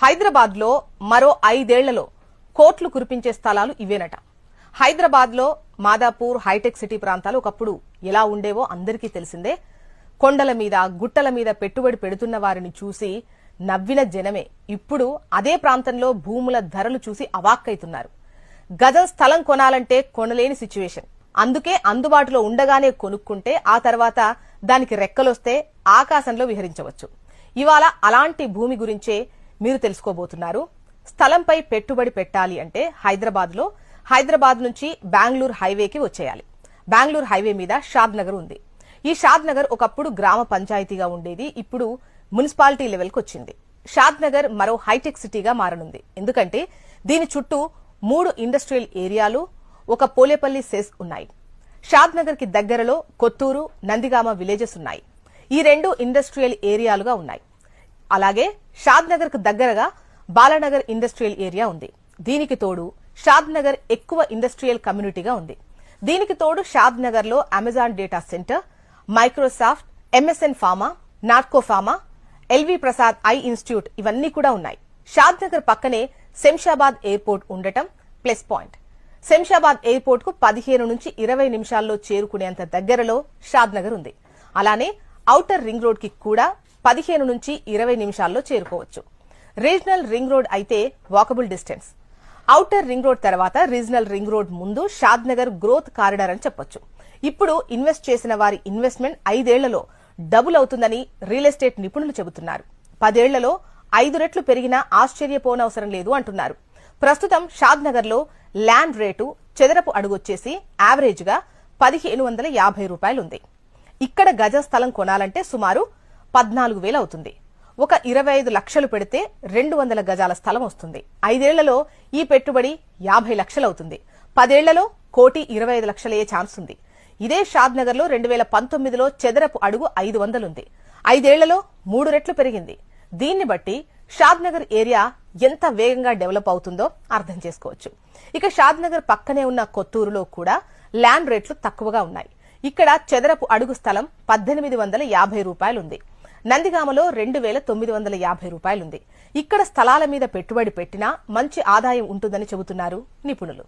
హైదరాబాద్ లో మరో 5 ఏళ్లలో కోట్లు కురిపించే స్థలాలు ఇవేనట. హైదరాబాద్ లో మాదాపూర్, హైటెక్ సిటీ ప్రాంతాలు ఒకప్పుడు ఎలా ఉండేవో అందరికీ తెలిసిందే. కొండల మీద, గుట్టల మీద పెట్టుబడి పెడుతున్న వారిని చూసి నవ్విన జనమే ఇప్పుడు అదే ప్రాంతంలో భూముల ధరలు చూసి అవాక్కైతున్నారు. గజం స్థలం కొనాలంటే కొనలేని సిచ్యువేషన్. అందుకే అందుబాటులో ఉండగానే కొనుక్కుంటే ఆ తర్వాత దానికి రెక్కలొస్తే ఆకాశంలో విహరించవచ్చు. ఇవాళ అలాంటి భూమి గురించే మీరు తెలుసుకోబోతున్నారు. స్థలంపై పెట్టుబడి పెట్టాలి అంటే హైదరాబాద్ నుంచి బెంగళూరు హైవేకి వచ్చేయాలి. బెంగళూరు హైవే మీద షాద్ నగర్ ఉంది. ఈ షాద్ నగర్ ఒకప్పుడు గ్రామ పంచాయతీగా ఉండేది. ఇప్పుడు మున్సిపాలిటీ లెవెల్కి వచ్చింది. షాద్ నగర్ మరో హైటెక్ సిటీగా మారనుంది. ఎందుకంటే దీని చుట్టూ 3 ఇండస్ట్రియల్ ఏరియాలు, ఒక పోలేపల్లి సెస్ ఉన్నాయి. షాద్ నగర్ కి దగ్గరలో కొత్తూరు, నందిగామ విలేజెస్ ఉన్నాయి. ఈ 2 ఇండస్ట్రియల్ ఏరియాలుగా ఉన్నాయి. అలాగే షాద్ నగర్ కు దగ్గరగా బాలానగర్ ఇండస్ట్రియల్ ఏరియా ఉంది. దీనికి తోడు షాద్ నగర్ ఎక్కువ ఇండస్ట్రియల్ కమ్యూనిటీగా ఉంది. దీనికి తోడు షాద్ నగర్ లో Amazon data centre, Microsoft, MSN pharma, Natco pharma, LV Prasad eye institute ఇవన్నీ కూడా ఉన్నాయి. షాద్ నగర్ పక్కనే శంషాబాద్ ఎయిర్పోర్ట్ ఉండటం ప్లస్ పాయింట్. శంషాబాద్ ఎయిర్పోర్ట్ కు 15 నుంచి 20 నిమిషాల్లో చేరుకునేంత దగ్గరలో షాద్ నగర్ ఉంది. అలానే ఔటర్ రింగ్ రోడ్ కి కూడా 15 నుంచి 20 నిమిషాల్లో చేరుకోవచ్చు. రీజనల్ రింగ్ రోడ్ అయితే walkable distance. Outer ring road తర్వాత రీజనల్ రింగ్ రోడ్ ముందు షాద్ నగర్ గ్రోత్ కారిడార్ అని చెప్పొచ్చు. ఇప్పుడు ఇన్వెస్ట్ చేసిన వారి ఇన్వెస్ట్మెంట్ 5 ఏళ్లలో డబుల్ అవుతుందని రియల్ ఎస్టేట్ నిపుణులు చెబుతున్నారు. 10 ఏళ్లలో 5 రెట్లు పెరిగినా ఆశ్చర్యపోనవసరం లేదు అంటున్నారు. ప్రస్తుతం షాద్ నగర్ లో ల్యాండ్ రేటు చదరపు అడుగొచ్చేసి యావరేజ్ గా 1550 రూపాయలు ఉంది. ఇక్కడ గజ స్థలం కొనాలంటే సుమారు 14,000 అవుతుంది. ఒక 25 లక్షలు పెడితే 200 గజాల స్థలం వస్తుంది. 5 ఏళ్లలో ఈ పెట్టుబడి 50 లక్షలు అవుతుంది. 10 ఏళ్లలో 1,25 లక్షలయ్యే ఛాన్స్ ఉంది. ఇదే షాద్ నగర్ లో 2019లో చదరపు అడుగు 500 ఉంది. 5 ఏళ్లలో 3 రెట్లు పెరిగింది. దీన్ని బట్టి షాద్ నగర్ ఏరియా ఎంత వేగంగా డెవలప్ అవుతుందో అర్థం చేసుకోవచ్చు. ఇక షాద్ నగర్ పక్కనే ఉన్న కొత్తూరులో కూడా ల్యాండ్ రేట్లు తక్కువగా ఉన్నాయి. ఇక్కడ చదరపు అడుగు స్థలం 1,850 రూపాయలుంది. నందిగామలో 2,950 రూపాయలుంది. ఇక్కడ స్థలాల మీద పెట్టుబడి పెట్టినా మంచి ఆదాయం ఉంటుందని చెబుతున్నారు నిపుణులు.